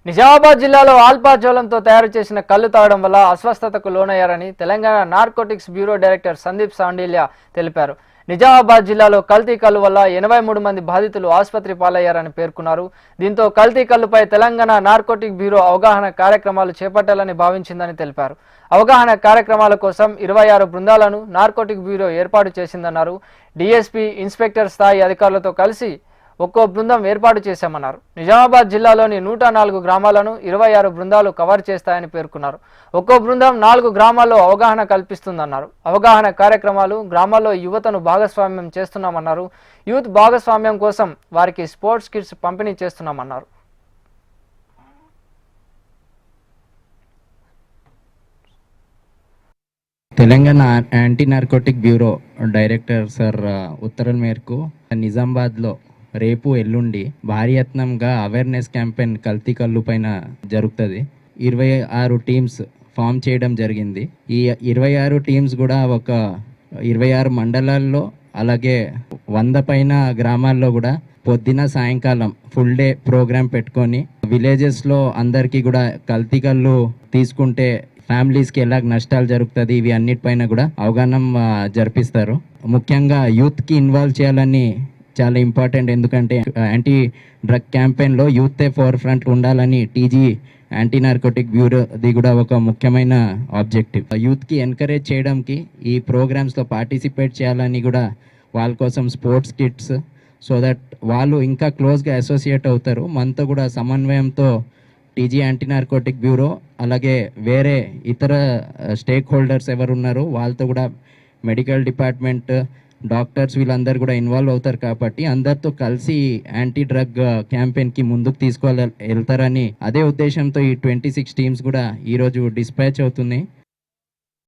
నిజామాబాద్ జిల్లాలో ఆల్పాజోలంతో తయారు చేసిన కళ్ళు తాగడం వల్ల అస్వస్థతకు లోనయ్యారని Telangana narcotics bureau director Sandeep Sandilya తెలిపారు. నిజామాబాద్ జిల్లాలో కల్తీ కళ్ళు వల్ల 83 మంది బాధితులు ఆసుపత్రి పాలయ్యారని పేర్కొన్నారు. దీంతో కల్తీ కళ్ళుపై తెలంగాణ నార్కోటిక్ బ్యూరో అవగాహన కార్యక్రమాలు చేపట్టాలని భావించిందని తెలిపారు. అవగాహన కార్యక్రమాల కోసం 26 బృందాలను నార్కోటిక్ బ్యూరో ఏర్పాటు చేసిందన్నారు. డీఎస్పీ, ఇన్స్పెక్టర్ స్థాయి అధికారులతో కలిసి ఒక్కో బృందం ఏర్పాటు చేశామన్నారు. నిజామాబాద్ జిల్లాలోని 104 గ్రామాలను 26 బృందాలు కవర్ చేస్తాయని పేర్కొన్నారు. ఒక్కో బృందం 4 గ్రామాల్లో అవగాహన కల్పిస్తుందన్నారు. అవగాహన కార్యక్రమాలు గ్రామాల్లో యువతను భాగస్వామ్యం చేస్తున్నామన్నారు. యూత్ భాగస్వామ్యం కోసం వారికి స్పోర్ట్స్ కిట్స్ పంపిణీ చేస్తున్నామన్నారు. Telangana anti narcotic bureau director sir ఉత్తర్వుల మేరకు నిజామాబాద్లో రేపు ఎల్లుండి భారీ యత్నంగా అవేర్నెస్ క్యాంపెయిన్ కల్తీ కళ్ళు పైన జరుగుతుంది. 26 టీమ్స్ ఫామ్ చేయడం జరిగింది. ఈ 26 టీమ్స్ కూడా ఒక 26 మండలాల్లో అలాగే 100 పైన గ్రామాల్లో కూడా పొద్దున సాయంకాలం ఫుల్ డే ప్రోగ్రామ్ పెట్టుకొని విలేజెస్లో అందరికీ కూడా కల్తీ కళ్ళు తీసుకుంటే ఫ్యామిలీస్కి ఎలా నష్టాలు జరుగుతుంది ఇవి అన్నిటిపైన కూడా అవగాహన జరిపిస్తారు. ముఖ్యంగా యూత్కి ఇన్వాల్వ్ చేయాలని చాలా ఇంపార్టెంట్. ఎందుకంటే యాంటీ డ్రగ్ క్యాంపెయిన్లో యూతే ఫోర్ ఫ్రంట్ ఉండాలని టీజీ యాంటీ నార్కోటిక్ బ్యూరోది కూడా ఒక ముఖ్యమైన ఆబ్జెక్టివ్. యూత్కి ఎంకరేజ్ చేయడానికి ఈ ప్రోగ్రామ్స్లో పార్టిసిపేట్ చేయాలని కూడా వాళ్ళ కోసం స్పోర్ట్స్ కిట్స్ సో దట్ వాళ్ళు ఇంకా క్లోజ్గా అసోసియేట్ అవుతారు. మనతో కూడా సమన్వయంతో టీజీ యాంటీ నార్కోటిక్ బ్యూరో అలాగే వేరే ఇతర స్టేక్ హోల్డర్స్ ఎవరు ఉన్నారో వాళ్ళతో కూడా మెడికల్ డిపార్ట్మెంట్, డాక్టర్స్ వీళ్ళందరూ కూడా ఇన్వాల్వ్ అవుతారు. కాబట్టి అందరితో కలిసి యాంటీ డ్రగ్ క్యాంపెయిన్కి ముందుకు వెళ్తారని అదే ఉద్దేశంతో ఈ 26 టీమ్స్ కూడా ఈరోజు డిస్పాచ్ అవుతున్నాయి.